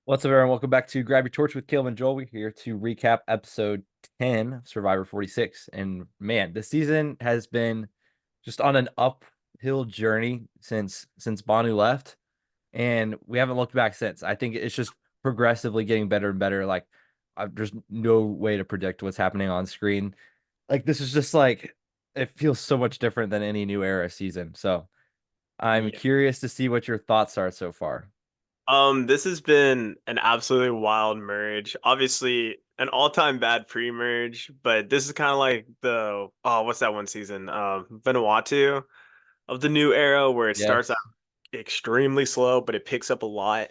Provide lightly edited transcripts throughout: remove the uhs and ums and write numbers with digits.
What's up, everyone? Welcome back to Grab Your Torch with Kaleb and Joel. We're here to recap episode 10 of Survivor 46. And man, the season has been just on an uphill journey since Banu left, and we haven't looked back since. I think it's just progressively getting better and better. Like, there's no way to predict what's happening on screen. Like, this is just like it feels so much different than any new era season. So I'm Yeah. curious to see what your thoughts are so far. This has been an absolutely wild merge. Obviously, an all-time bad pre-merge, but this is kind of like what's that one season? Vanuatu of the new era where it starts out Yes. extremely slow, but it picks up a lot.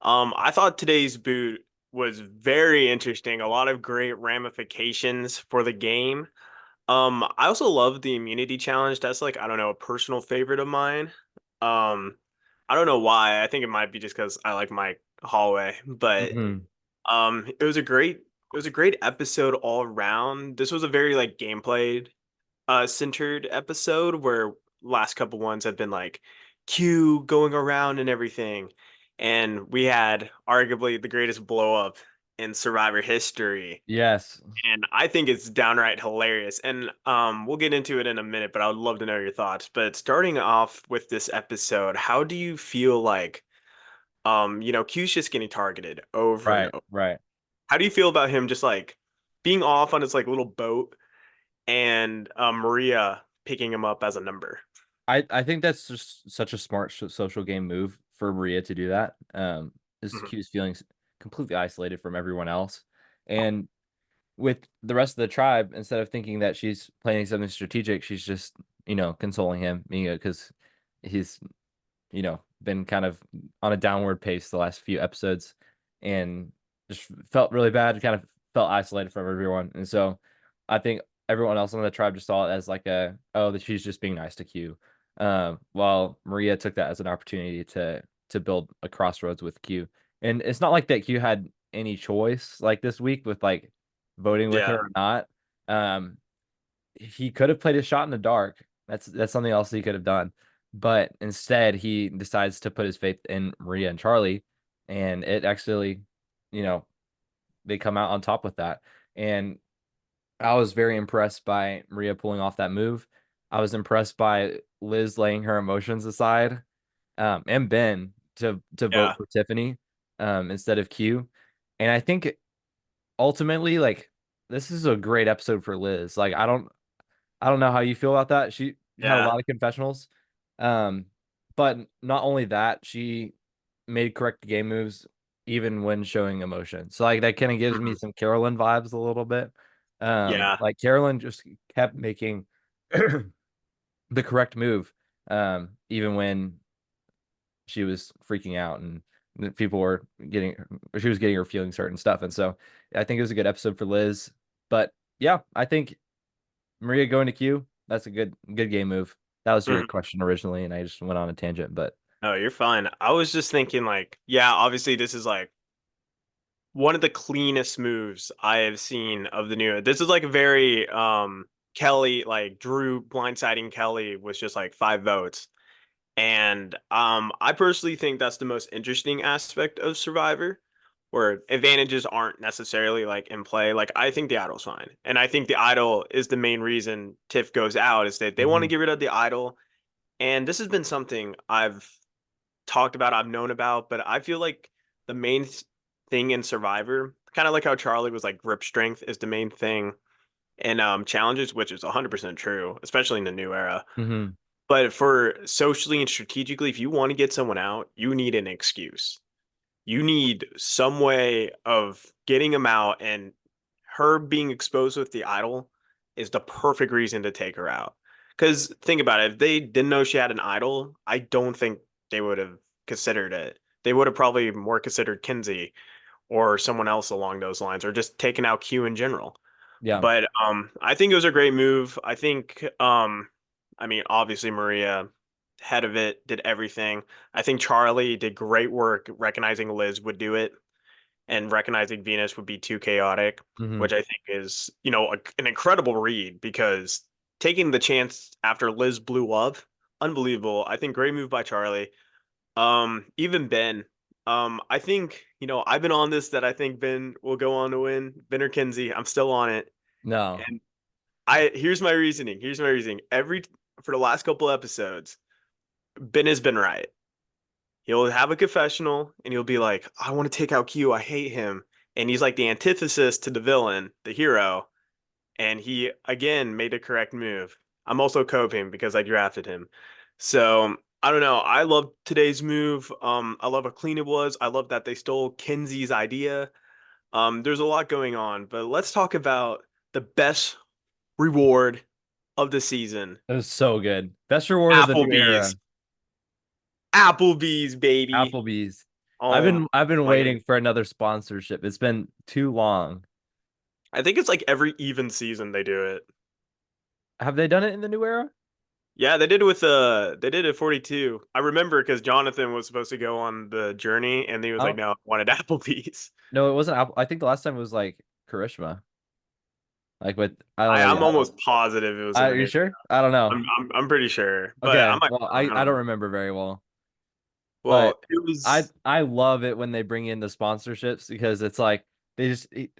I thought today's boot was very interesting. A lot of great ramifications for the game. I also love the immunity challenge. That's like, I don't know, a personal favorite of mine. Um, I don't know why. I think it might be just because I like my hallway, but Hmm. it was a great episode all around. This was a very like gameplay centered episode where last couple ones have been like Q going around and everything. And we had arguably the greatest blow up in Survivor history. Yes. And I think it's downright hilarious. And we'll get into it in a minute, but I would love to know your thoughts. But starting off with this episode, how do you feel like Q's just getting targeted over and Right, over? right. How do you feel about him just like being off on his like little boat and Maria picking him up as a number? I think that's just such a smart social game move for Maria to do that. Is Mhm. Q's feelings completely isolated from everyone else, and with the rest of the tribe, instead of thinking that she's planning something strategic, she's just consoling him, because he's been kind of on a downward pace the last few episodes, and just felt really bad, kind of felt isolated from everyone. And so I think everyone else on the tribe just saw it as like that she's just being nice to Q. While Maria took that as an opportunity to build a crossroads with Q. And it's not like that Q had any choice like this week with like voting with her Yeah. or not. Um, he could have played his shot in the dark. That's something else he could have done. But instead, he decides to put his faith in Maria and Charlie, and it actually, you know, they come out on top with that. And I was very impressed by Maria pulling off that move. I was impressed by Liz laying her emotions aside, and Ben to vote Yeah. for Tiffany, instead of Q. And I think ultimately, like, this is a great episode for Liz. Like, I don't know how you feel about that. She had a Yeah. lot of confessionals. Um, but not only that, she made correct game moves even when showing emotion. So like that kind of gives me Mhm. some Carolyn vibes a little bit. Yeah. Like Carolyn just kept making the correct move, even when she was freaking out and people were she was getting her feeling certain stuff. And so I think it was a good episode for Liz. But yeah, I think Maria going to Q, that's a good game move. That was your Mhm. question originally, and I just went on a tangent, but Oh, you're fine. I was just thinking like, yeah, obviously this is like one of the cleanest moves I have seen of the new. This is like a very Kelly, like Drew blindsiding Kelly was just like 5 votes. And I personally think that's the most interesting aspect of Survivor, where advantages aren't necessarily like in play. Like I think the idol's fine. And I think the idol is the main reason Tiff goes out is that they want to Mhm. get rid of the idol. And this has been something I've talked about, I've known about, but I feel like the main thing in Survivor, kind of like how Charlie was like grip strength is the main thing in challenges, which is 100% true, especially in the new era. Mhm. But for socially and strategically, if you want to get someone out, you need an excuse. You need some way of getting them out, and her being exposed with the idol is the perfect reason to take her out. Because think about it, if they didn't know she had an idol, I don't think they would have considered it. They would have probably more considered Kinsey or someone else along those lines, or just taken out Q in general. Yeah. But I think it was a great move. I think I mean obviously Maria head of it did everything. I think Charlie did great work recognizing Liz would do it and recognizing Venus would be too chaotic, Mhm. which I think is, an incredible read because taking the chance after Liz blew up, unbelievable. I think great move by Charlie. Even Ben. I think, I've been on this that I think Ben will go on to win. Ben or Kinsey, I'm still on it. No. And here's my reasoning. Here's my reasoning. For the last couple episodes, Ben has been right. He'll have a confessional and he'll be like, I want to take out Q. I hate him. And he's like the antithesis to the villain, the hero. And he again made a correct move. I'm also coping because I drafted him. So I don't know. I love today's move. I love how clean it was. I love that they stole Kinsey's idea. There's a lot going on, but let's talk about the best reward of the season. It was so good. Best reward of the new Applebee's. era. Applebee's, baby. Applebee's. I've Oh been I've been my goodness. waiting for another sponsorship. It's been too long. I think it's like every even season they do it. Have they done it in the new era? Yeah, they did it 42. I remember because Jonathan was supposed to go on the journey and he was like, Oh, no, I wanted Applebee's. no, it wasn't Apple. I think the last time was like Karishma. Like with I don't know. I'm Yeah. almost positive it was in Are the you new. sure? I don't know. I'm pretty sure, but I Okay. might be Well, wrong. I I don't don't know. remember very well. But Well, it was. I love it when they bring in the sponsorships because it's like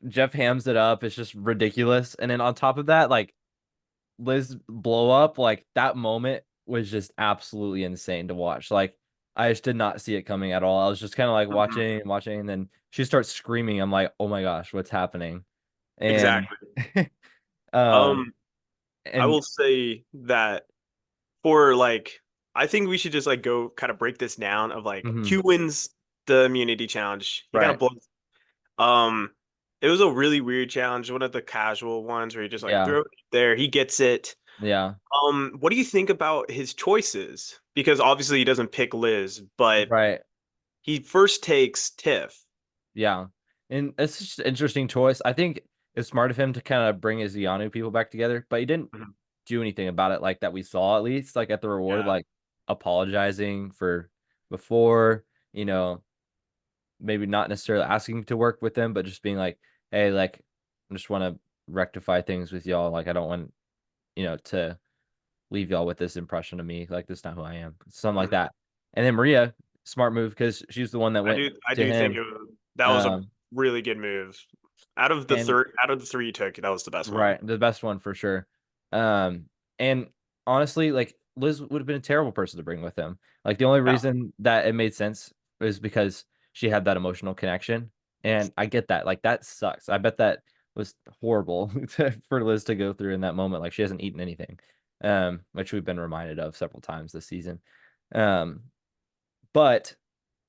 Jeff hams it up. It's just ridiculous. And then on top of that, like Liz blow up, like that moment was just absolutely insane to watch. Like I just did not see it coming at all. I was just kind of like Mhm. watching, and then she starts screaming. I'm like, oh my gosh, what's happening? And Exactly. um Um, I and will say that for like, I think we should just like go kind of break this down of like mhm, Q wins the immunity challenge. He kind of right. blows. Um, it was a really weird challenge, one of the casual ones where he just like Yeah. threw it there. He gets it. Yeah. What do you think about his choices? Because obviously he doesn't pick Liz, but Right. he first takes Tiff. Yeah. And it's just an interesting choice. I think it's smart of him to kind of bring his Yanu people back together, but he didn't Mhm. do anything about it like that we saw at least, like at the reward, Yeah. like apologizing for before, you know, maybe not necessarily asking to work with them, but just being like, hey, like, I just want to rectify things with y'all. Like, I don't want, to leave y'all with this impression of me. Like, this is not who I am. Something like Mhm. that. And then Maria, smart move because she's the one that went I to do think him. that was a Um, really good move. and Out of the three you took, that was the best one. right, the best one for sure. Um, and honestly, like Liz would have been a terrible person to bring with him. Like the only Yeah. reason that it made sense is because she had that emotional connection, and I get that. Like that sucks. I bet that was horrible for Liz to go through in that moment. Like she hasn't eaten anything, which we've been reminded of several times this season. Um, but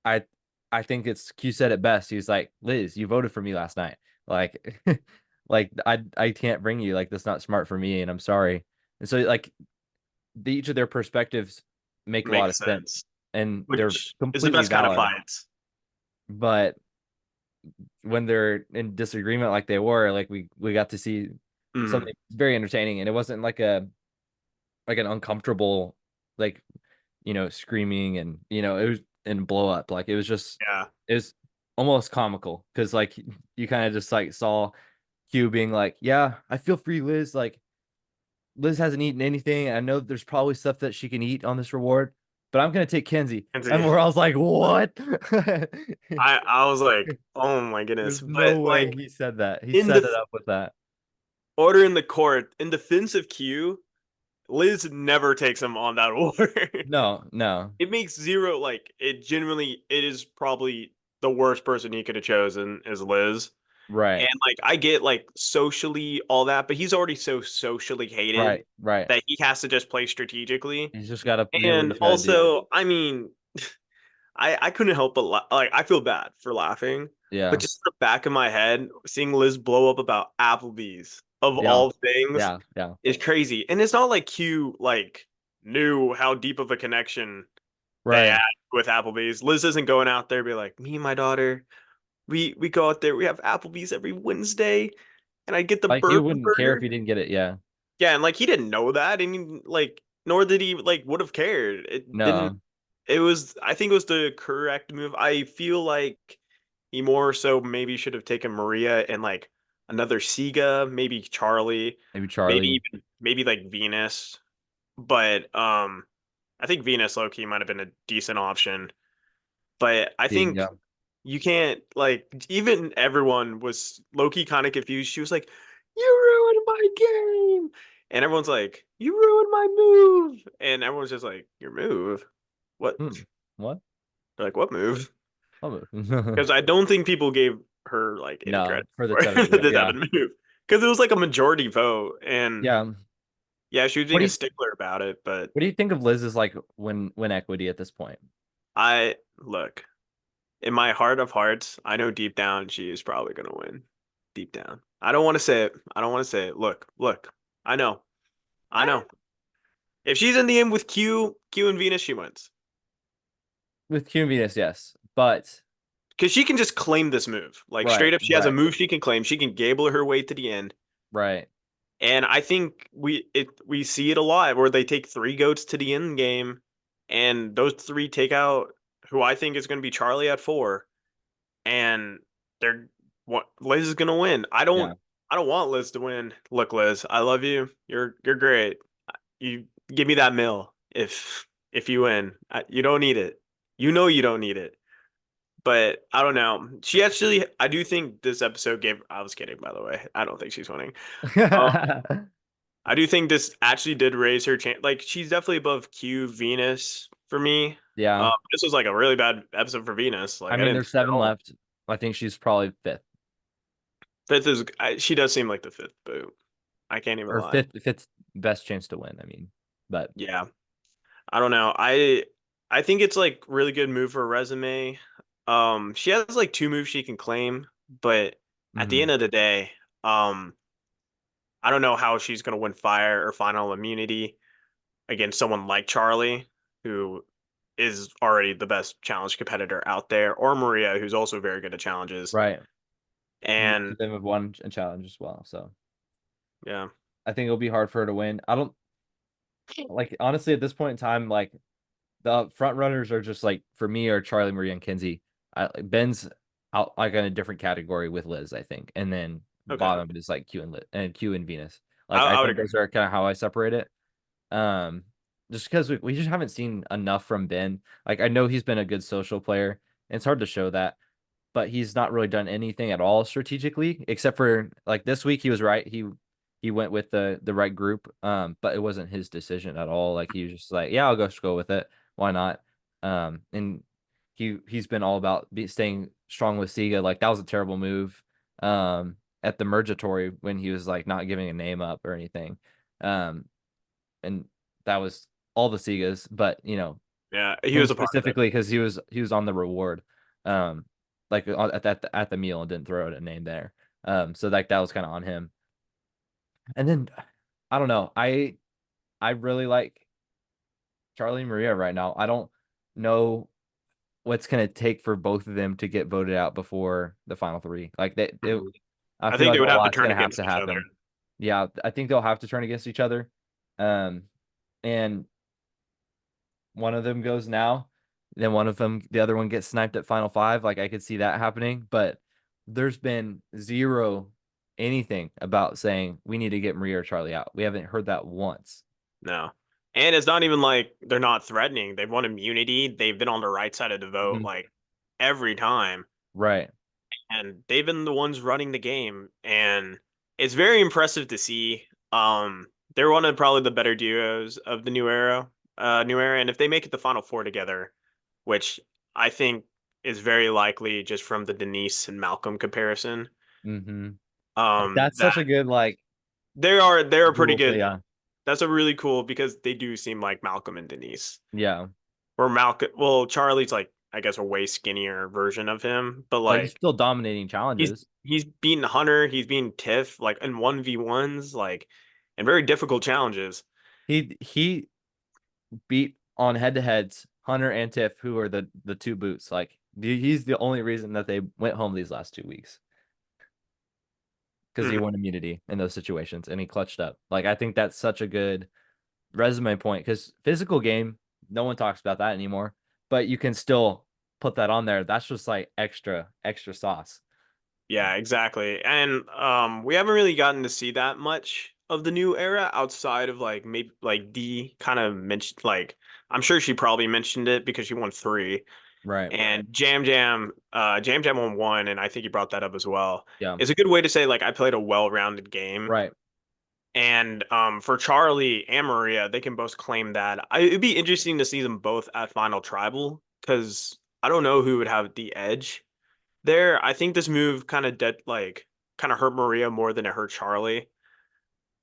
I I think it's Q said it best. He was like, Liz, you voted for me last night. Like like I can't bring you. Like that's not smart for me, and I'm sorry. And so like each of their perspectives make a lot of Makes sense sense. and they're Which is the completely best kind of valid. fights. But when they're in disagreement like they were, like we got to see Mm. something very entertaining, and it wasn't like an uncomfortable like screaming and it was and blow up. Like Yeah. it was almost comical because like you kind of just like saw Q being like, yeah, I feel for you, Liz. Like Liz hasn't eaten anything. I know there's probably stuff that she can eat on this reward, but I'm gonna take Kenzie. And so, And yeah, we're all like, what? I was like, oh my goodness. There's no But way like he said that. He in set the it up with that. order in the court, in defense of Q, Liz never takes him on that award. No, no. It makes zero like it is probably the worst person he could have chosen is Liz. Right. And like I get like socially all that, but he's already so socially hated Right. Right. that he has to just play strategically. He's just gotta do what And he's gotta do. also, I mean, I couldn't help but like I feel bad for laughing, but Yeah. just in the back of my head, seeing Liz blow up about Applebee's of Yeah. all things Yeah. Yeah. is crazy. And it's not like Q like knew how deep of a connection they had Right. with Applebee's. Liz isn't going out there be like, me and my daughter, we go out there, we have Applebee's every Wednesday, and I get the Like he bourbon wouldn't care if burger. he didn't get it. Yeah. Yeah, and like he didn't know that, and like nor did he like would have cared. It didn't. No. It was. I think it was the correct move. I feel like he more so maybe should have taken Maria and like another Siga, maybe Charlie, Maybe Charlie. maybe like Venus. But I think Venus low key might have been a decent option. But I Yeah. think you can't like even everyone was low-key kind of confused. She was like, "You ruined my game." And everyone's like, "You ruined my move." And everyone's just like, "Your move? What?" Hmm. What? They're like, "What move?" I'll move. Because I don't think people gave her like any No, credit for the for 7 move. the Yeah. seven move. Because it was like a majority vote. And Yeah. yeah, she was What being do a you stickler about it, but what do you think of Liz's like win equity at this point? I look, in my heart of hearts, I know deep down she is probably gonna win. Deep down. I don't want to say it. I don't want to say it. Look. I know. I know. If she's in the end with Q and Venus, she wins. With Q and Venus, yes. But Because she can just claim this move. Like right, straight up, she has a right, move she can claim. She can gable her way to the end. right. And I think we see it a lot where they take three goats to the end game, and those three take out who I think is going to be Charlie at four, and they're what Liz is going to win. Yeah. I don't want Liz to win. Look, Liz, I love you. You're great. You give me that mill if you win. You don't need it. You know you don't need it. But I don't know. She actually, I do think this episode gave. I was kidding, by the way. I don't think she's winning. I do think this actually did raise her chance. Like she's definitely above Q Venus for me. Yeah. This was like a really bad episode for Venus. I Like I mean, didn't there's think at 7 all. left. I think she's probably 5th Fifth is she does seem like the fifth boot. I can't even or lie. 5th best chance to win, I mean. But Yeah, I don't know. I think it's like really good move for a resume. She has like two moves she can claim, but at the mhm. end of the day, um, I don't know how she's gonna win fire or final immunity against someone like Charlie, who is already the best challenge competitor out there, or Maria, who's also very good at challenges. Right. Both And of them have won a challenge as well. So yeah, I think it'll be hard for her to win. I don't like honestly at this point in time, like the front runners are just like for me are Charlie, Maria, and Kinsey. Ben's out like in a different category with Liz, I think, and then okay, bottom is like Q and Venus. Like I I would think agree. those are kind of how I separate it. Um, just because we just haven't seen enough from Ben. Like I know he's been a good social player, and it's hard to show that, but he's not really done anything at all strategically, except for like this week he was right. He went with the right group, but it wasn't his decision at all. Like he was just like, yeah, I'll just go with it. Why not? And he's been all about staying strong with Siga. Like that was a terrible move. At the Mergatory when he was like not giving a name up or anything. Um, and that was all the Segas, but Yeah, he him was a part of it. specifically because he was on the reward, um, like at the meal and didn't throw out a name there. So like that was kind of on him. And then I don't know. I really like Charlie and Maria right now. I don't know what's gonna take for both of them to get voted out before the final three. Like Mhm. I I feel think they like a would have to lot's turn gonna have against to each other. happen. Yeah, I think they'll have to turn against each other. Um, and one of them goes now, then the other one gets sniped at final five. Like I could see that happening, but there's been zero anything about saying we need to get Maria or Charlie out. We haven't heard that once. No. And it's not even like they're not threatening. They've won immunity. They've been on the right side of the vote Mhm. like every time. Right. And they've been the ones running the game. And it's very impressive to see. They're one of probably the better duos of the new era. And if they make it the final four together, which I think is very likely just from the Denise and Malcolm comparison, Hmm. That's that such a good like they're pretty duel to good. yeah. That's a really cool because they do seem like Malcolm and Denise. Yeah. Or Malcolm, well, Charlie's like I guess a way skinnier version of him, but But he's like still dominating challenges. he's beaten Hunter, he's beaten Tiff like in 1v1s, like and very difficult challenges. He beat on head to heads Hunter and Tiff, who are the two boots. Like he's the only reason that they went home these last 2 weeks. Because he Mhm. won immunity in those situations and he clutched up. Like I think that's such a good resume point because physical game, no one talks about that anymore. But you can still put that on there. That's just like extra sauce. Yeah, exactly. And we haven't really gotten to see that much of the new era outside of like maybe like D kind of mentioned like I'm sure she probably mentioned it because she won three. Right. And Jam Jam on one, and I think you brought that up as well. Yeah. Is a good way to say like I played a well-rounded game. Right. And for Charlie and Maria, they can both claim that. It'd be interesting to see them both at Final Tribal because I don't know who would have the edge there. I think this move kind of hurt Maria more than it hurt Charlie.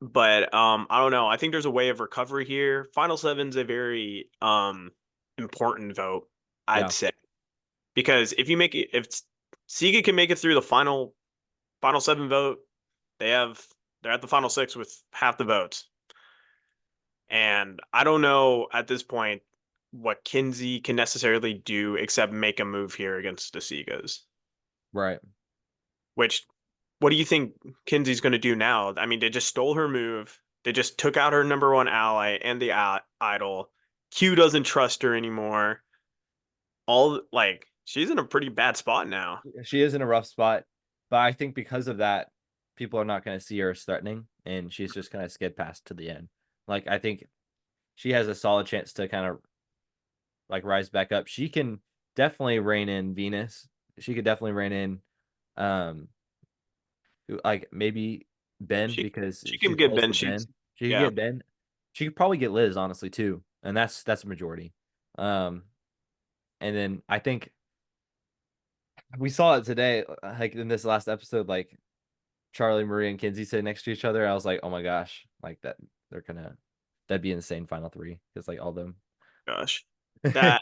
But I don't know. I think there's a way of recovery here. Final Seven's a very important vote, I'd Yeah. say, because if Sega can make it through the final seven vote, they have they're at the final six with half the votes. And I don't know at this point what Kinsey can necessarily do except make a move here against the Segas. Right. Which, what do you think Kinsey's going to do now? I mean, they just stole her move. They just took out her number one ally and the idol. Q doesn't trust her anymore. She's in a pretty bad spot now. She is in a rough spot, but I think because of that, people are not going to see her as threatening, and she's just going to skid past to the end. Like I think she has a solid chance to kind of like rise back up. She can definitely rein in Venus. She could definitely rein in, um, like maybe Ben She because she can she's get close Ben with Ben. Sheets. She could Yeah. get Ben. She could probably get Liz honestly too, and that's a majority. Um, and then I think we saw it today, like in this last episode, like Charlie, Marie, and Kinsey sitting next to each other. I was like, oh my gosh, like that they're gonna that'd be insane final three because like all them Gosh. That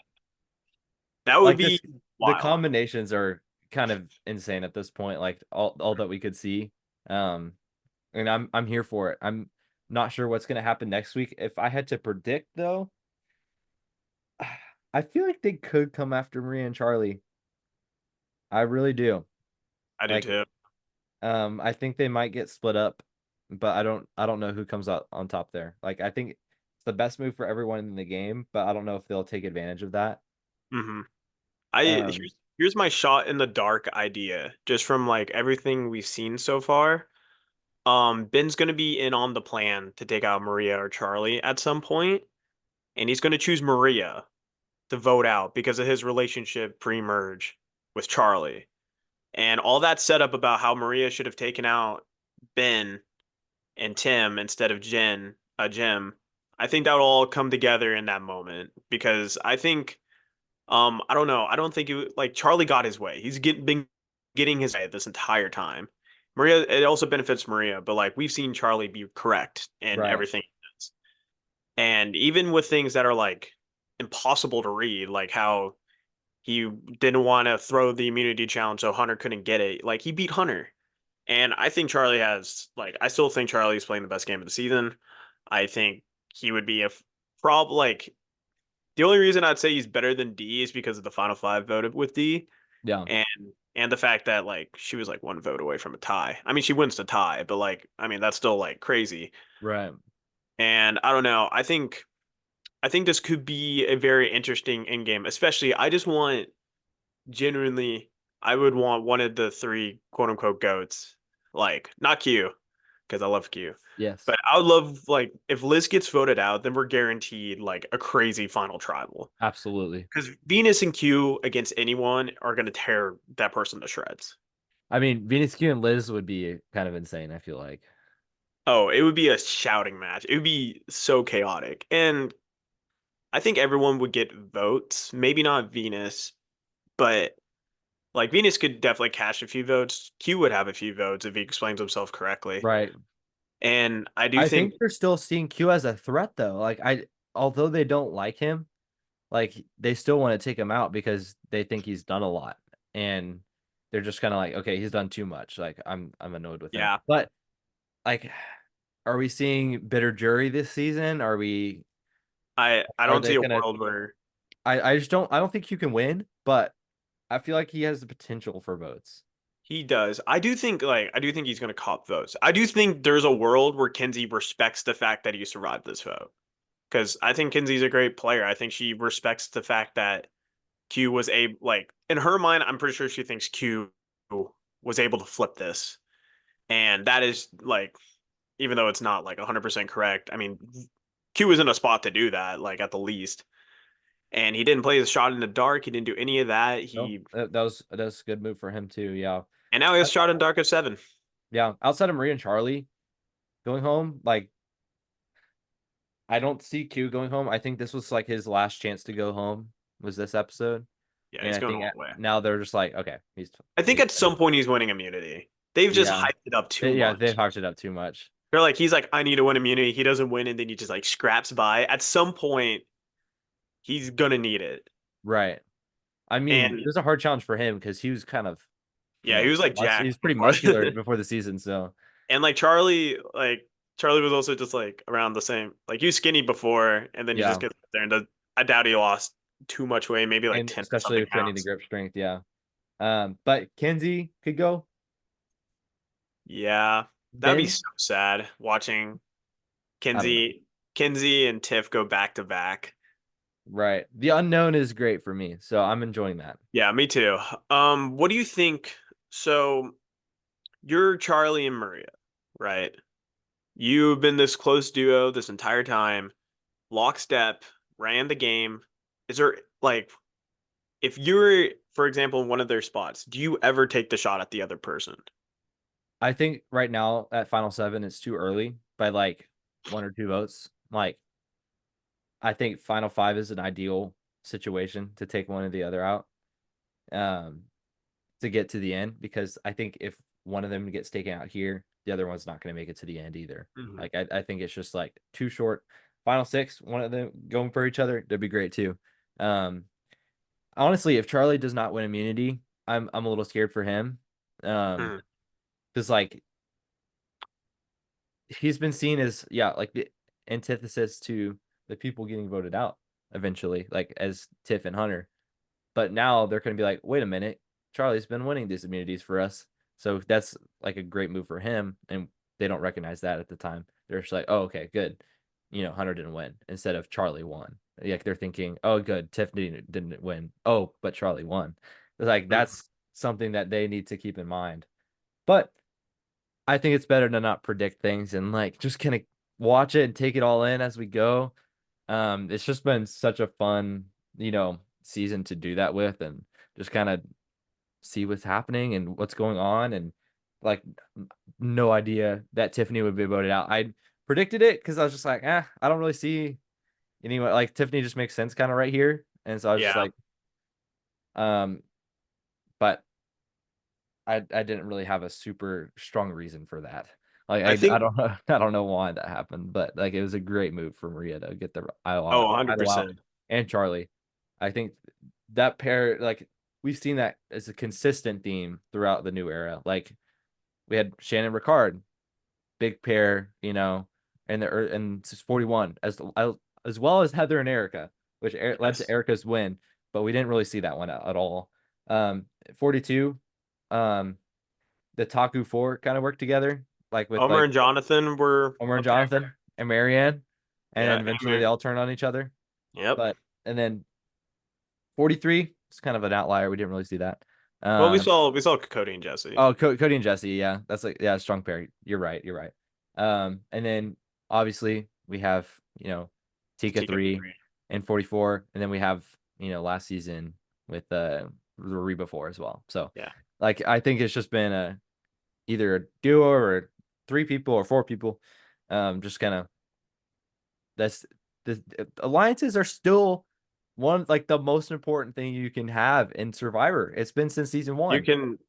that would like be this the wild. combinations are kind of insane at this point. Like all that we could see, um, and I'm here for it. I'm not sure what's gonna happen next week. If I had to predict though, I feel like they could come after Marie and Charlie. I really do. I do Like too. I think they might get split up, but I don't know who comes out on top there. Like I think it's the best move for everyone in the game, but I don't know if they'll take advantage of that. Hmm. I Um here's my shot in the dark idea, just from like everything we've seen so far. Ben's gonna be in on the plan to take out Maria or Charlie at some point, and he's gonna choose Maria to vote out because of his relationship pre-merge with Charlie. And all that setup about how Maria should have taken out Ben and Tim instead of Jim, I think that will all come together in that moment because I think I don't know. I don't think like Charlie got his way. Been getting his way this entire time. Maria, it also benefits Maria, but like we've seen Charlie be correct in right. everything he does. And even with things that are like impossible to read, like how he didn't want to throw the immunity challenge so Hunter couldn't get it. Like he beat Hunter. And I think I still think Charlie's playing the best game of the season. I think he would be a like the only reason I'd say he's better than D is because of the final five voted with D Yeah. and the fact that like she was like one vote away from a tie. I mean, she wins the tie, but like I mean that's still like crazy. Right. And I don't know. I think this could be a very interesting end game, especially I just want genuinely I would want one of the three quote unquote goats. Like not Q, because I love Q. Yes. But I would love like if Liz gets voted out, then we're guaranteed like a crazy final tribal. Absolutely. Because Venus and Q against anyone are gonna tear that person to shreds. I mean, Venus Q and Liz would be kind of insane, I feel like. Oh, it would be a shouting match. It would be so chaotic. And I think everyone would get votes. Maybe not Venus, but like Venus could definitely cash a few votes. Q would have a few votes if he explains himself correctly. Right. And I do I think, think they're still seeing Q as a threat though. Like although they don't like him, like they still want to take him out because they think he's done a lot. And they're just kind of like, okay, he's done too much. Like I'm annoyed with him. yeah, But like are we seeing bitter jury this season? I Are don't see they a gonna world where I don't think you can win, but I feel like he has the potential for votes. he does. I do think he's gonna cop votes. I do think there's a world where Kinsey respects the fact that he survived this vote. Because I think Kinsey's a great player. I think she respects the fact that Q was a like in her mind, I'm pretty sure she thinks Q was able to flip this. And that is like even though it's not like 100% correct. I mean, Q was in a spot to do that like at the least. and he didn't play his shot in the dark. He didn't do any of that. No, that was a good move for him too. Yeah. And now he Uh, has shot in dark of 7. Yeah. Outside of Maria and Charlie going home, like I don't see Q going home. I think this was like his last chance to go home was this episode. Yeah, And he's I going think all the way. now they're just like, okay, I think he's at some point he's winning immunity. They've just yeah. hyped it up too Yeah, they much. hyped it up too much. They're like, he's like, I need to win immunity. He doesn't win, and then he just like scraps by. At some point, he's gonna need it. Right. I mean, it And was a hard challenge for him because he was kind of, yeah, he was like he jacked was pretty before. muscular before the season. So And like Charlie was also just like around the same. Like he was skinny before, and then he just yeah, gets up there and does. I doubt he lost too much weight, maybe like and 10 or especially something with training the pounds. grip strength. Yeah. But Kenzie could go. Yeah, that'd be Ben, so sad watching I don't know. Kenzie and Tiff go back to back. Right. The unknown is great for me, so I'm enjoying that. Yeah, me too. What do you think? So you're Charlie and Maria, right? You've been this close duo this entire time, lockstep, ran the game. Is there like, if you're, for example, in one of their spots, do you ever take the shot at the other person? I think right now at Final Seven, it's too early by like 1 or 2 votes. Like, I think Final Five is an ideal situation to take one or the other out. Um, to get to the end because I think if one of them gets taken out here, the other one's not going to make it to the end either. Mhm. Like I think it's just like too short. Final six, one of them going for each other, that'd be great too. Um, honestly, if Charlie does not win immunity, I'm a little scared for him. Mhm. Because like he's been seen as like the antithesis to the people getting voted out eventually, like as Tiff and Hunter. But now they're going to be like, wait a minute, Charlie's been winning these immunities for us. So that's like a great move for him. And they don't recognize that at the time. They're just like, oh, okay, good. Hunter didn't win instead of Charlie won. Like they're thinking, oh, good, Tiffany didn't win. Oh, but Charlie won. It's like Mhm. that's something that they need to keep in mind. But I think it's better to not predict things and like just kind of watch it and take it all in as we go. It's just been such a fun, season to do that with and just kind of see what's happening and what's going on and like no idea that Tiffany would be voted out. I predicted it because I was just like, I don't really see anyone like Tiffany just makes sense kind of right here. And so I was just Yeah, like, um, but I didn't really have a super strong reason for that. Like I I think. don't know I don't know why that happened, but like it was a great move for Maria to get the Oh, idol out 100%. and Charlie. I think that pair like we've seen that as a consistent theme throughout the new era. Like we had Shannon Ricard, big pair, and and 41 as well as Heather and Erica, which led to Yes. Erica's win, but we didn't really see that one at all. 42 um the Taku Four kind of work together, like with Omer like and Jonathan were Omer a and pair. Jonathan and Marianne, and Yeah, then and eventually they all turn on each other. Yep. But and then 43 is kind of an outlier. We didn't really see that. Well, we Um, saw we saw Cody and Jesse. oh, Cody and Jesse, yeah, that's like strong pair. You're right. You're right. And then obviously we have Tika Tika 3 3. and 44, and then we have last season with Reba 4 as well. So Yeah. like I think it's just been either a duo or 3 people or 4 people. Just kind of that's the alliances are still one like the most important thing you can have in Survivor. It's been since season one.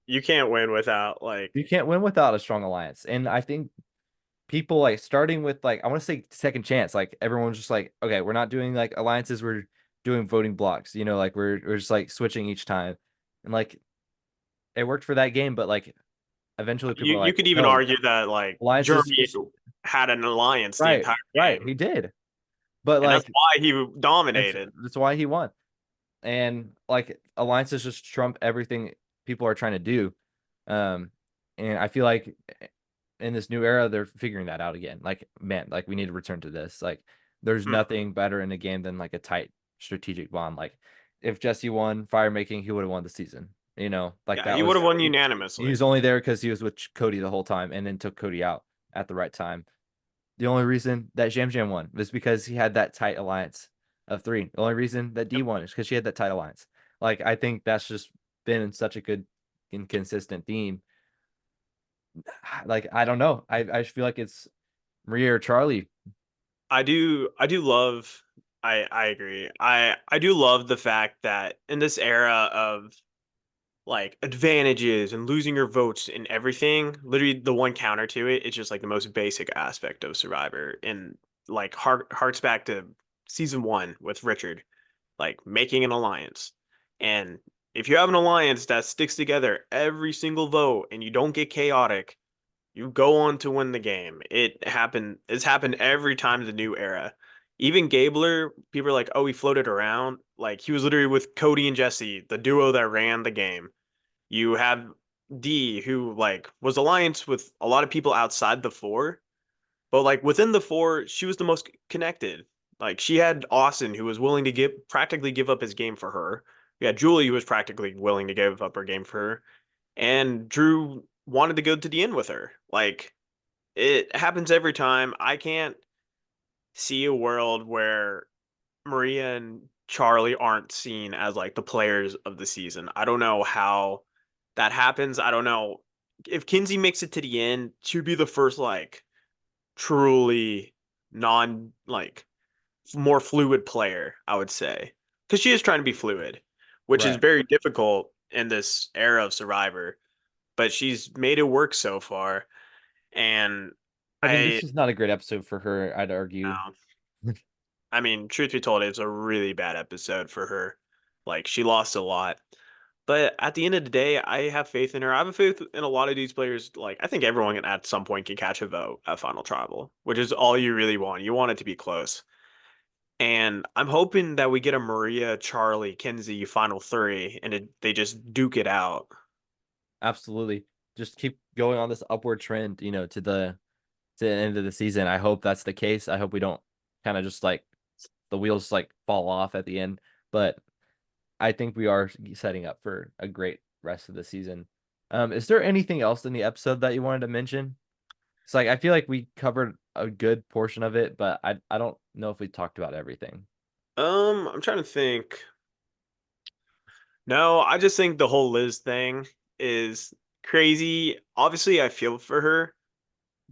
You can't win without like You can't win without a strong alliance. And I think people like starting with like I want to say second chance, like everyone's just like, okay, we're not doing like alliances, we're doing voting blocks, like we're just like switching each time. And like it worked for that game, but like eventually people are you like, could even no, argue that like alliances Jeremy had an alliance the right, entire right, game, he did. But and that's like why he that's dominated. that's why he won. And like alliances just trump everything people are trying to do. Um, and I feel like in this new era, they're figuring that out again. Like, man, like we need to return to this. Like, there's Hmm. nothing better in a game than like a tight strategic bond. Like, if Jesse won fire making, he would have won the season. Like Yeah, that he would was have won he unanimously. was only there because he was with Cody the whole time and then took Cody out at the right time. The only reason that Jam Jam won was because he had that tight alliance of three. The only reason that D Yep. won is because she had that tight alliance. Like I think that's just been such a good and consistent theme. Like I don't know. I just feel like it's Maria or Charlie. I do love I agree. I do love the fact that in this era of like advantages and losing your votes and everything, literally the one counter to it is just like the most basic aspect of Survivor and like hearts back to season 1 with Richard, like making an alliance. And if you have an alliance that sticks together every single vote and you don't get chaotic, you go on to win the game. It's happened every time in the new era. Even Gabler, people are like, oh, he floated around. Like he was literally with Cody and Jesse, the duo that ran the game. You have D, who like was alliance with a lot of people outside the four, but like within the four, she was the most connected. Like she had Austin, who was willing to practically give up his game for her. You had Julie, who was practically willing to give up her game for her, and Drew wanted to go to the end with her. Like it happens every time. I can't see a world where Maria and Charlie aren't seen as like the players of the season. I don't know how that happens. I don't know if Kinsey makes it to the end. She'd be the first like truly non like more fluid player, I would say, because she is trying to be fluid, which is Right. very difficult in this era of Survivor. But she's made it work so far, and I mean, this I is not a great episode for her, I'd argue. um, I mean, truth be told, it's a really bad episode for her. Like she lost a lot. But at the end of the day, I have faith in her. I have a faith in a lot of these players. Like I think everyone at some point can catch a vote at Final Tribal, which is all you really want. You want it to be close. And I'm hoping that we get a Maria, Charlie, Kinsey final three, and they just duke it out. Absolutely. Just keep going on this upward trend, to the end of the season. I hope that's the case. I hope we don't kind of just like the wheels like fall off at the end. But I think we are setting up for a great rest of the season. Is there anything else in the episode that you wanted to mention? It's like I feel like we covered a good portion of it, but I don't know if we talked about everything. I'm trying to think. No, I just think the whole Liz thing is crazy. Obviously, I feel for her,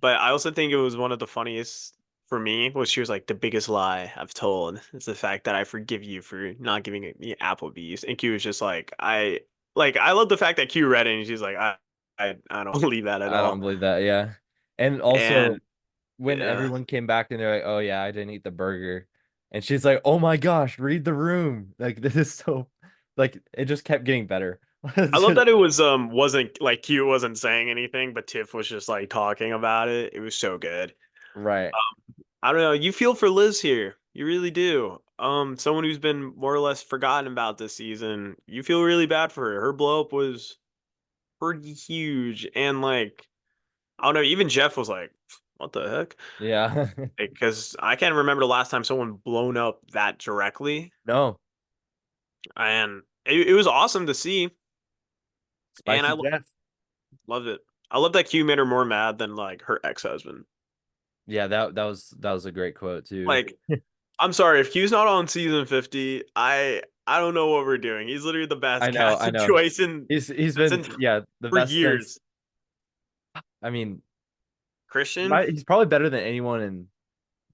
but I also think it was one of the funniest for me was she was like the biggest lie I've told is the fact that I forgive you for not giving me Applebee's. And Q was just like I love the fact that Q read it and she's like I don't believe that at I don't all. believe that, yeah. And also And when yeah, everyone came back and they're like, "Oh yeah, I didn't eat the burger," and she's like, "Oh my gosh, read the room!" Like this is so, like it just kept getting better. I It's love just that it wasn't like Q wasn't saying anything, but Tiff was just like talking about it. It was so good. right. I don't know. You feel for Liz here. You really do. Someone who's been more or less forgotten about this season. You feel really bad for her. Her blow up was pretty huge, and like I don't know. Even Jeff was like, "What the heck?" Yeah. Because I can't remember the last time someone blown up that directly, No, and it was awesome to see, and spicy Jeff. loved it. I love that Q made her more mad than like her ex husband. Yeah, that was a great quote too. Like I'm sorry, if Q's not on season 50, I don't know what we're doing. He's literally the best I casting know. choice in He's this been entire the for best since. years. I mean, Christian, he's probably better than anyone in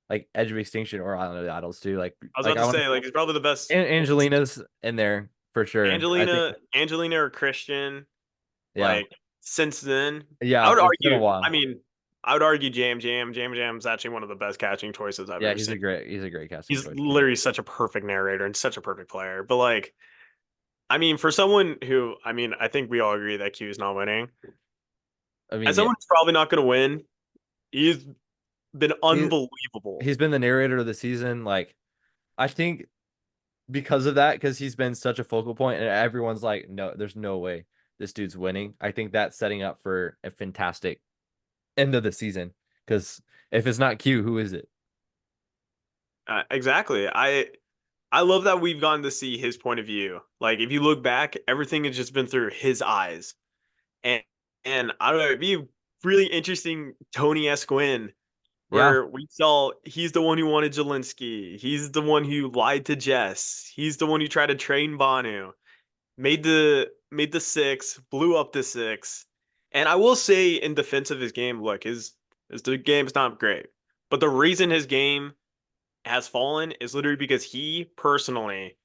like Edge of Extinction or I don't know the Idols too. I was Like about I to want say, like he's probably the best. Angelina's in there for sure. I think Angelina or Christian. yeah. Like since then, I Yeah, would it's been a argue. I while. mean, I would argue Jam's actually one of the best catching choices I've Yeah, ever seen. he's a great casting He's choice for sure. literally such a perfect narrator and such a perfect player. But like, I mean, for someone who, I mean, I think we all agree that Q is not winning. I As mean, yeah. someone who's probably not going to win, he's been He unbelievable. he's been the narrator of the season. Like I think because of that, because he's been such a focal point, and everyone's like, no, there's no way this dude's winning. I think that's setting up for a fantastic end of the season. Because if it's not Q, who is it? Exactly. I love that we've gotten to see his point of view. Like if you look back, everything has just been through his eyes. And and I don't know, it'd be a really interesting Tony-esque win Yeah. where we saw he's the one who wanted Jelinski. He's the one who lied to Jess. He's the one who tried to train Banu. Made the six, blew up the six. And I will say in defense of his game, look, his the game's not great. But the reason his game has fallen is literally because he personally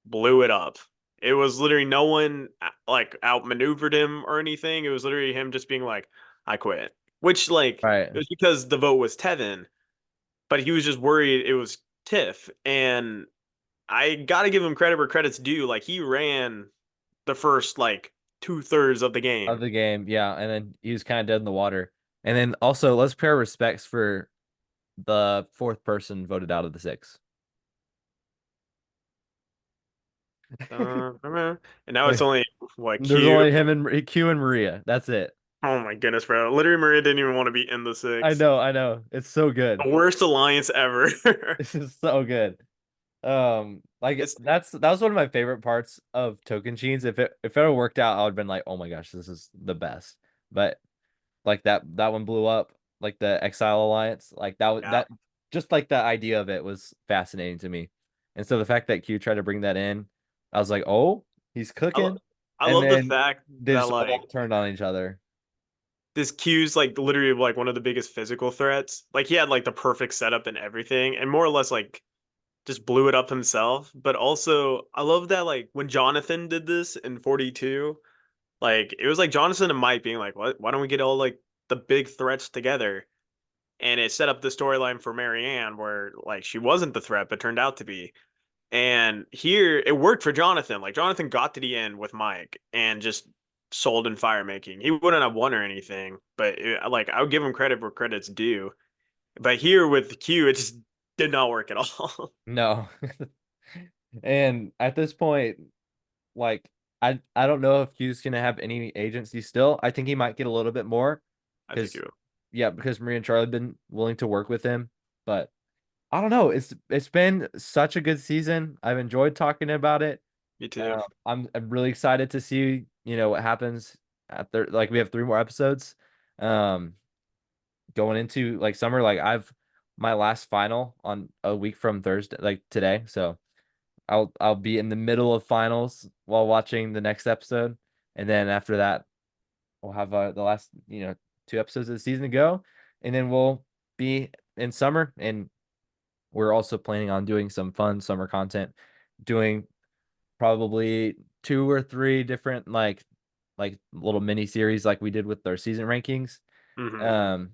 blew it up. It was literally no one like outmaneuvered him or anything. It was literally him just being like, I quit. Which like Right. it was because the vote was Tevin, but he was just worried it was Tiff. And I gotta give him credit where credit's due. Like he ran the first like 2/3 of the Of game. the game. Yeah. And then he was kind of dead in the water. And then also let's pay our respects for the fourth person voted out of the six. And now it's only what There's Q. only him and Q and Maria. That's it. Oh my goodness, bro. Literally Maria didn't even want to be in the I six. know, I know. It's so good. The worst alliance ever. This is so good. Like It's that was one of my favorite parts of Token Cheens. If it had worked out, I would have been like, oh my gosh, this is the best. But like that one blew up, like the Exile Alliance, like that was yeah. that just like the idea of it was fascinating to me. And so the fact that Q tried to bring that in, I was like, oh, he's I, lo- cooking. I And love the then fact they that just like all turned on each other. this Q's like literally like one of the biggest physical threats. Like he had like the perfect setup and everything, and more or less like just blew it up himself. But also, I love that like when Jonathan did this in 42, like it was like Jonathan and Mike being like, "What? Why don't we get all like the big threats together?" And it set up the storyline for Marianne where like she wasn't the threat but turned out to be. And here it worked for Jonathan. Like Jonathan got to the end with Mike and just sold in fire making. He wouldn't have won or anything, but like I would give him credit where credit's due. But here with Q, it just did not work at all. No. And at this point, like I don't know if Q's gonna have any agency still. I think he might get a little bit more I think because you. yeah, because Maria and Charlie have been willing to work with him. But I don't know. It's been such a good season. I've enjoyed talking about it. Me too. I'm really excited to see, what happens after like we have three more episodes. Um Going into like summer. Like I've my last final on a week from Thursday, like today. So I'll be in the middle of finals while watching the next episode, and then after that, we'll have the last two episodes of the season to go, and then we'll be in summer, and we're also planning on doing some fun summer content, doing probably two or three different like little mini series like we did with our season rankings. Hmm. Um,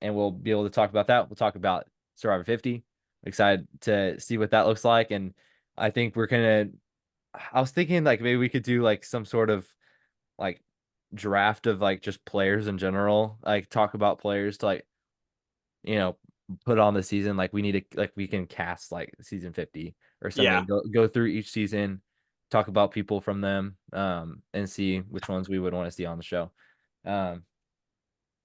and we'll be able to talk about that. We'll talk about Survivor 50. Excited to see what that looks like, and I think we're gonna I was thinking like maybe we could do like some sort of like draft of like just players in general, like talk about players to like, you know, put on the season. Like we need to like we can cast like season 50 or Yeah. something. Go through each season, talk about people from them, and see which ones we would want to see on the show. Um,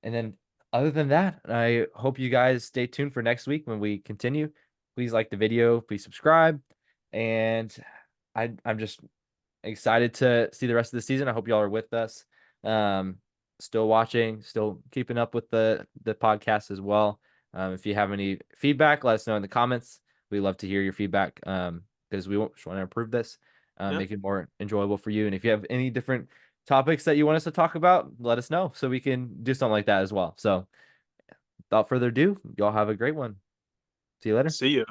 and then other than that, I hope you guys stay tuned for next week when we continue. Please like the video, please subscribe, and I'm just excited to see the rest of the season. I hope y'all are with us. Um, Still watching, still keeping up with the podcast as well. If you have any feedback, let us know in the comments. We love to hear your feedback because we just want to improve this, Yeah. make it more enjoyable for you. And if you have any different topics that you want us to talk about, let us know so we can do something like that as well. So, without further ado, y'all have a great one. See you later. See you.